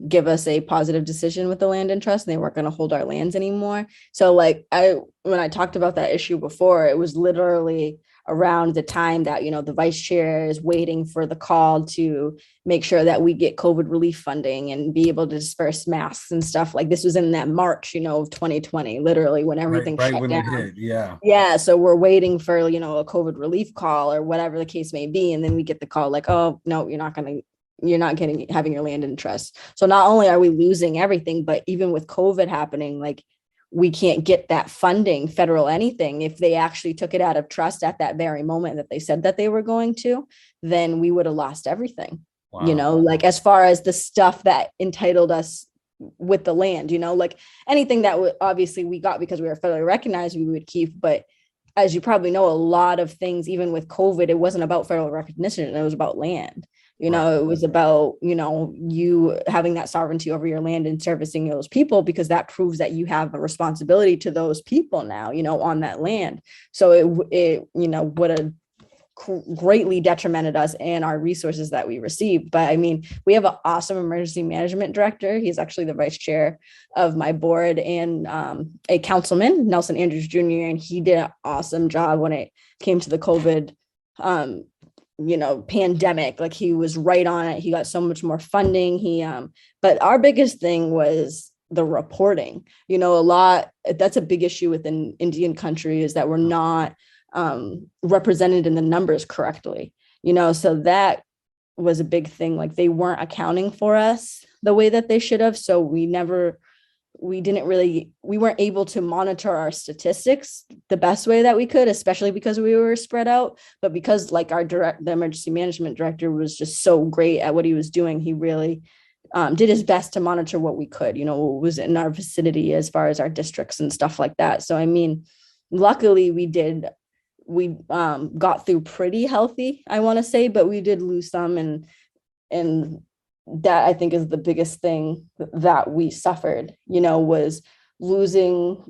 Speaker 2: give us a positive decision with the land and trust, and they weren't going to hold our lands anymore. So like when I talked about that issue before, it was literally around the time that, the vice chair is waiting for the call to make sure that we get COVID relief funding and be able to disperse masks and stuff. Like this was in that March, of 2020, literally when everything
Speaker 1: right
Speaker 2: shut
Speaker 1: when
Speaker 2: down.
Speaker 1: it hit. Yeah.
Speaker 2: Yeah. So we're waiting for, a COVID relief call or whatever the case may be. And then we get the call like, oh, no, you're not having your land in trust. So not only are we losing everything, but even with COVID happening, like we can't get that funding, federal anything. If they actually took it out of trust at that very moment that they said that they were going to, then we would have lost everything.
Speaker 1: Wow.
Speaker 2: Like as far as the stuff that entitled us with the land, like anything that obviously we got because we were federally recognized, we would keep. But as you probably know, a lot of things, even with COVID, it wasn't about federal recognition. It was about land. It was about, you having that sovereignty over your land and servicing those people, because that proves that you have a responsibility to those people now, on that land. So it would have greatly detrimented us and our resources that we received. But I mean, we have an awesome emergency management director. He's actually the vice chair of my board, and a councilman, Nelson Andrews Jr., and he did an awesome job when it came to the COVID pandemic. Like he was right on it. He got so much more funding. But our biggest thing was the reporting. That's a big issue within Indian country, is that we're not represented in the numbers correctly. So that was a big thing. Like they weren't accounting for us the way that they should have. So we weren't able to monitor our statistics the best way that we could, especially because we were spread out. But because like the emergency management director was just so great at what he was doing, he really did his best to monitor what we could, what was in our vicinity as far as our districts and stuff like that. So, I mean, luckily we got through pretty healthy, I want to say, but we did lose some, and that I think is the biggest thing that we suffered, was losing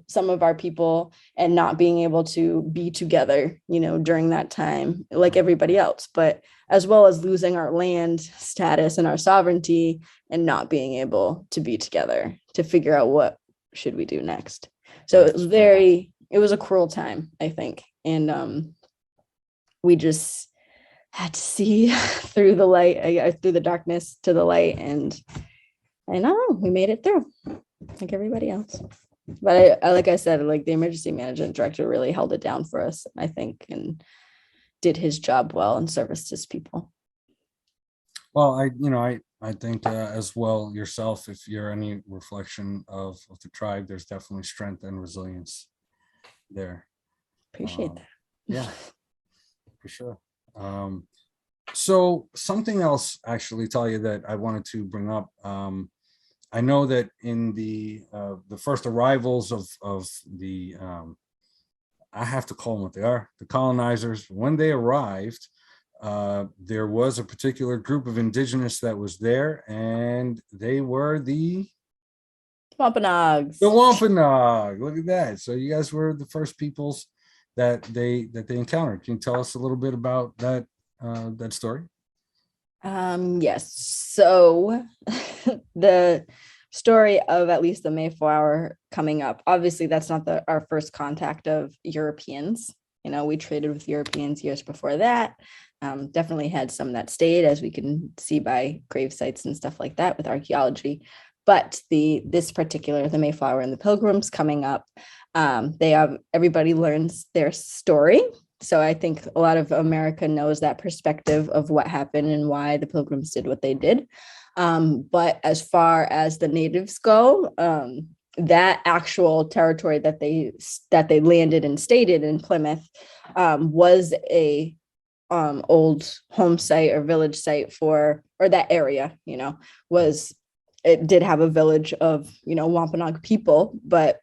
Speaker 2: some of our people and not being able to be together, during that time, like everybody else, but as well as losing our land status and our sovereignty and not being able to be together to figure out what should we do next. So it was a cruel time, I think. And we just had to see through the light, through the darkness to the light. And I know we made it through like everybody else. But I like I said, like the emergency management director really held it down for us, I think. And did his job well and serviced his people.
Speaker 1: Well, I think as well yourself, if you're any reflection of the tribe, there's definitely strength and resilience there.
Speaker 2: Appreciate that.
Speaker 1: Yeah, for sure. So something else, actually, Talia, that I wanted to bring up. I know that in the first arrivals of the I have to call them what they are, the colonizers, when they arrived, there was a particular group of indigenous that was there, and they were the
Speaker 2: Wampanoags.
Speaker 1: The Wampanoag. Look at that. So you guys were the first peoples that they encountered. Can you tell us a little bit about that story?
Speaker 2: Yes. So the story of at least the Mayflower coming up, obviously that's not our first contact of Europeans. We traded with Europeans years before that. Definitely had some that stayed, as we can see by grave sites and stuff like that with archaeology. But the Mayflower and the Pilgrims coming up, everybody learns their story. So I think a lot of America knows that perspective of what happened and why the Pilgrims did what they did. But as far as the natives go, that actual territory that they landed and stayed in Plymouth was a old home site or village site or that area, it did have a village of, Wampanoag people, but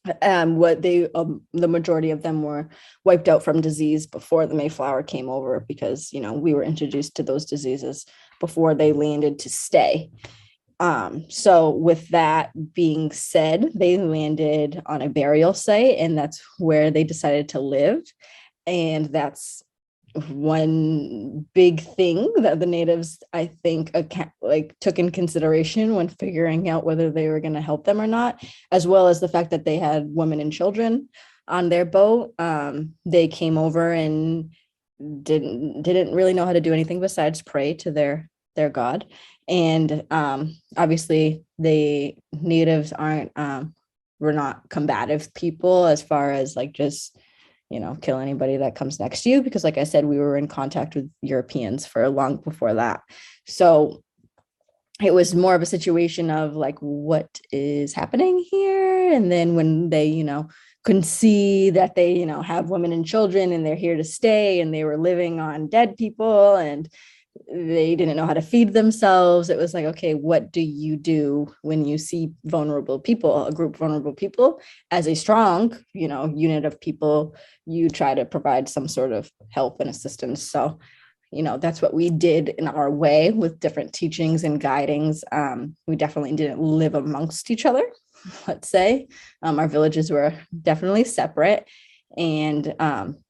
Speaker 2: the majority of them were wiped out from disease before the Mayflower came over, because, we were introduced to those diseases before they landed to stay. So with that being said, they landed on a burial site, and that's where they decided to live. And that's one big thing that the natives, I think, took in consideration when figuring out whether they were going to help them or not, as well as the fact that they had women and children on their boat. They came over and didn't really know how to do anything besides pray to their god. And obviously the natives we're not combative people as far as just kill anybody that comes next to you, because like I said, we were in contact with Europeans for long before that. So it was more of a situation of what is happening here? And then when they, couldn't see that they, have women and children and they're here to stay, and they were living on dead people and they didn't know how to feed themselves. It was okay, what do you do when you see vulnerable people, a group of vulnerable people? As a strong, unit of people, you try to provide some sort of help and assistance. So, that's what we did in our way with different teachings and guidings. We definitely didn't live amongst each other, let's say. Our villages were definitely separate. And,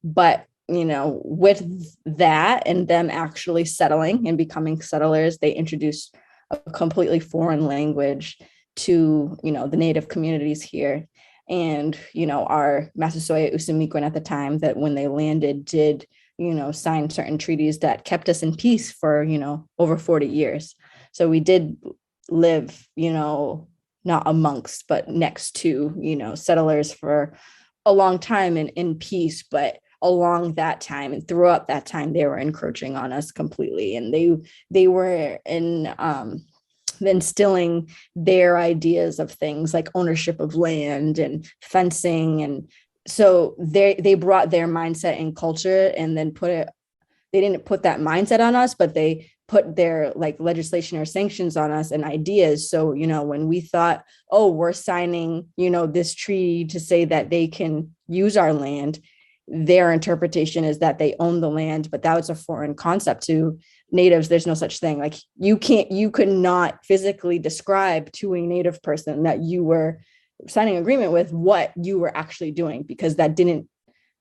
Speaker 2: but with that and them actually settling and becoming settlers, they introduced a completely foreign language to, the native communities here. And, our Massasoit Usumikwan at the time, that when they landed did, sign certain treaties that kept us in peace for, over 40 years. So we did live, not amongst, but next to, settlers for a long time and in peace. But along that time and throughout that time, they were encroaching on us completely. And they were instilling their ideas of things like ownership of land and fencing. And so they brought their mindset and culture and then they didn't put that mindset on us, but they put their legislation or sanctions on us and ideas. So, when we thought, oh, we're signing, this treaty to say that they can use our land, their interpretation is that they own the land, but that was a foreign concept to natives. There's no such thing. You could not physically describe to a native person that you were signing agreement with what you were actually doing, because that didn't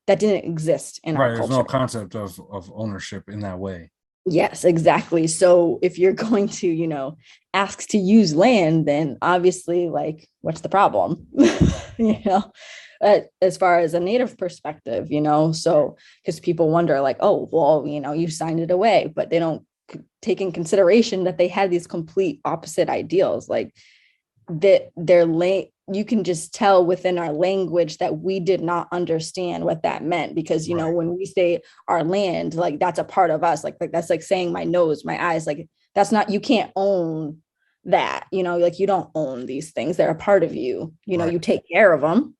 Speaker 2: exist in our culture.
Speaker 1: There's no concept of ownership in that way.
Speaker 2: Yes, exactly. So if you're going to, ask to use land, then obviously what's the problem? As far as a native perspective, so because people wonder oh, well, you signed it away, but they don't take in consideration that they had these complete opposite ideals. that you can just tell within our language that we did not understand what that meant, because you know, when we say our land, like that's a part of us, like that's like saying my nose, my eyes, like that's not, you can't own that, you know, like you don't own these things, they're a part of you, you know, you take care of them,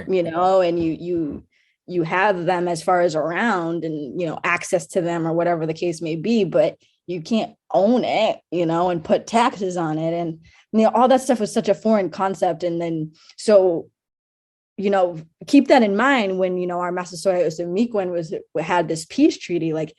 Speaker 2: you know, and you have them as far as around and, you know, access to them or whatever the case may be, but you can't own it, you know, and put taxes on it. And, you know, all that stuff was such a foreign concept. And then, so, you know, keep that in mind when, you know, our Massasoit Miquon had this peace treaty, like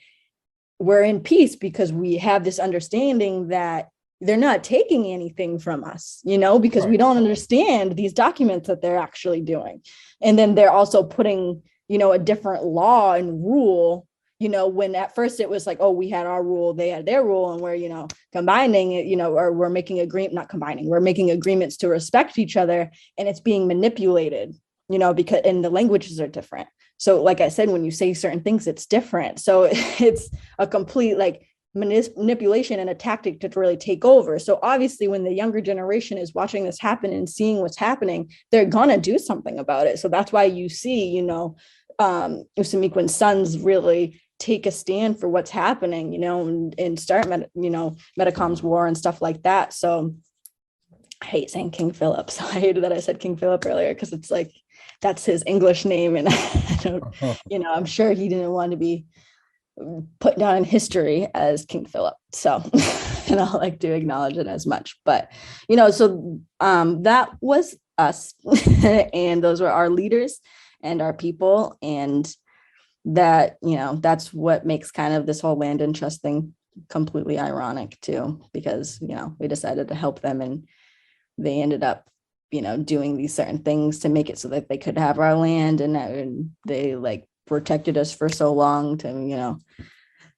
Speaker 2: we're in peace because we have this understanding that they're not taking anything from us, you know, because we don't understand these documents that they're actually doing. And then they're also putting, you know, a different law and rule, you know, when at first it was like, oh, we had our rule, they had their rule, and we're, you know, combining it, you know, or we're making we're making agreements to respect each other, and it's being manipulated, you know, because, and the languages are different. So like I said, when you say certain things, it's different. So it's a complete like manipulation and a tactic to really take over. So obviously when the younger generation is watching this happen and seeing what's happening, they're gonna do something about it. So that's why you see, you know, Usamiquan's sons really take a stand for what's happening, you know, and start, you know, Metacom's war and stuff like that. So I hate saying King Philip. So I hated that I said King Philip earlier, because it's like, that's his English name. And I don't, you know, I'm sure he didn't want to be put down in history as King Philip. So, and I like to acknowledge it as much, but, you know, so that was us and those were our leaders and our people. And that, you know, that's what makes kind of this whole land and trust thing completely ironic too, because, you know, we decided to help them and they ended up, you know, doing these certain things to make it so that they could have our land, and they like protected us for so long, to, you know,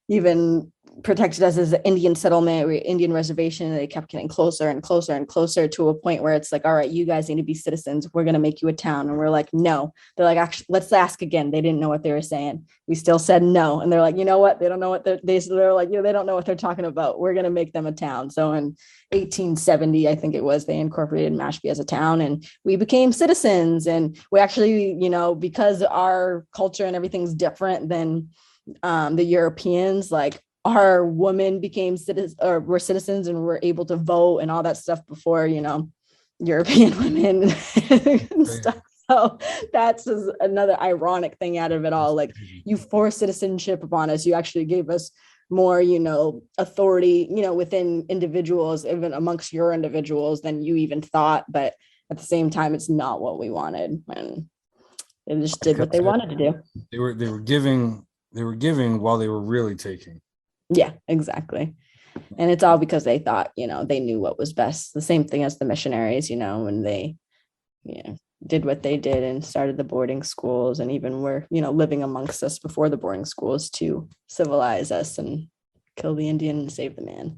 Speaker 2: even protected us as an Indian settlement or Indian reservation. And they kept getting closer and closer and closer to a point where it's like, all right, you guys need to be citizens. We're going to make you a town. And we're like, no. They're like, actually, let's ask again. They didn't know what they were saying. We still said no. And they're like, you know what? They don't know what they're like, you know, they don't know what they're talking about. We're going to make them a town. So in 1870, I think it was, they incorporated Mashpee as a town and we became citizens. And we actually, you know, because our culture and everything's different than the Europeans, like our women became citizens, or were citizens, and were able to vote and all that stuff before, you know, European women and stuff. So that's another ironic thing out of it all. Like, you forced citizenship upon us. You actually gave us more, you know, authority, you know, within individuals, even amongst your individuals, than you even thought. But at the same time, it's not what we wanted, and they just did what they wanted to do.
Speaker 1: They were giving while they were really taking.
Speaker 2: Yeah, exactly. And it's all because they thought, you know, they knew what was best. The same thing as the missionaries, you know, when they, you know, did what they did and started the boarding schools, and even were, you know, living amongst us before the boarding schools to civilize us and kill the Indian and save the man.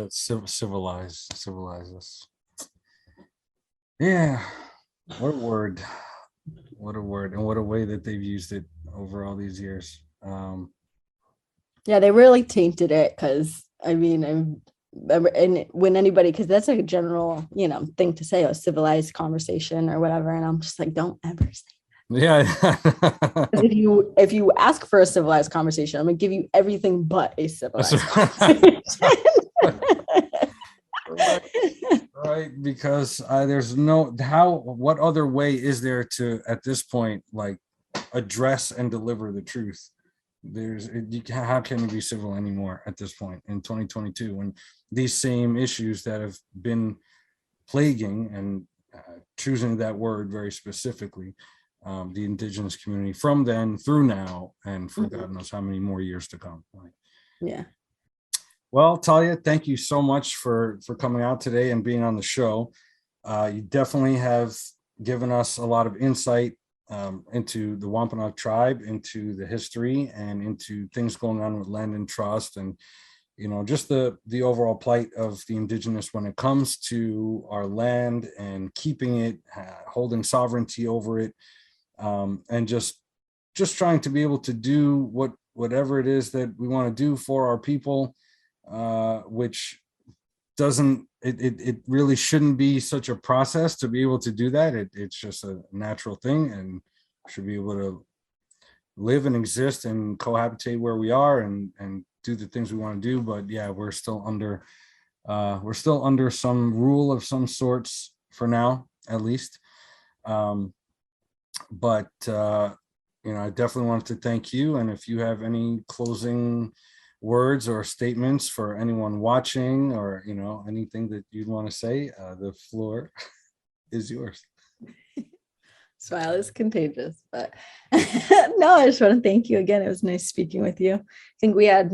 Speaker 2: So
Speaker 1: civilize us. Yeah. What a word. What a word, and what a way that they've used it over all these years.
Speaker 2: Yeah, they really tainted it, because I mean, and when anybody, because that's like a general, you know, thing to say, a civilized conversation or whatever, and I'm just like, don't ever say that.
Speaker 1: Yeah.
Speaker 2: if you ask for a civilized conversation, I'm gonna give you everything but a civilized conversation.
Speaker 1: Right, because there's what other way is there to, at this point, like, address and deliver the truth? How can we be civil anymore at this point in 2022, when these same issues that have been plaguing, and choosing that word very specifically, the indigenous community from then through now, and for God knows how many more years to come.
Speaker 2: Yeah.
Speaker 1: Well, Talia, thank you so much for coming out today and being on the show. You definitely have given us a lot of insight into the Wampanoag tribe, into the history, and into things going on with land and trust, and, you know, just the overall plight of the indigenous when it comes to our land and keeping it, holding sovereignty over it, and just trying to be able to do whatever it is that we want to do for our people, which it really shouldn't be such a process to be able to do that. It's just a natural thing, and should be able to live and exist and cohabitate where we are and do the things we want to do. But yeah, we're still under some rule of some sorts for now, at least. But I definitely wanted to thank you. And if you have any closing words or statements for anyone watching, or anything that you'd want to say, the floor is yours.
Speaker 2: Smile is contagious, but no, I just want to thank you again. It was nice speaking with you. I think we had,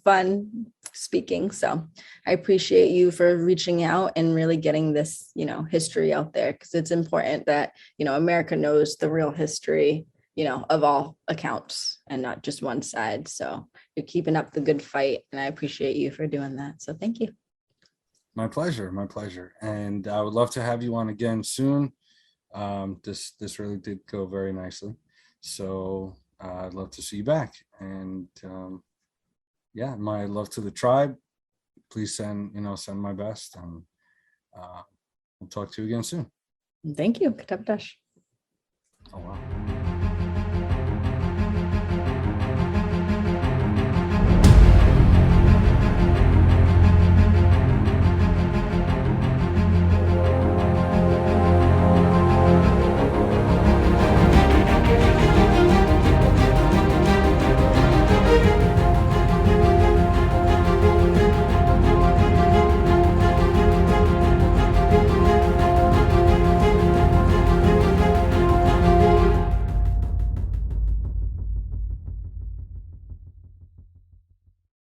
Speaker 2: fun speaking. So I appreciate you for reaching out and really getting this, history out there, because it's important that, America knows the real history, of all accounts and not just one side. So you're keeping up the good fight, and I appreciate you for doing that. So thank you.
Speaker 1: My pleasure. And I would love to have you on again soon. This really did go very nicely, so I'd love to see you back. And my love to the tribe. Please send my best, and we'll talk to you again soon.
Speaker 2: Thank you. Kataptash.
Speaker 1: Oh wow.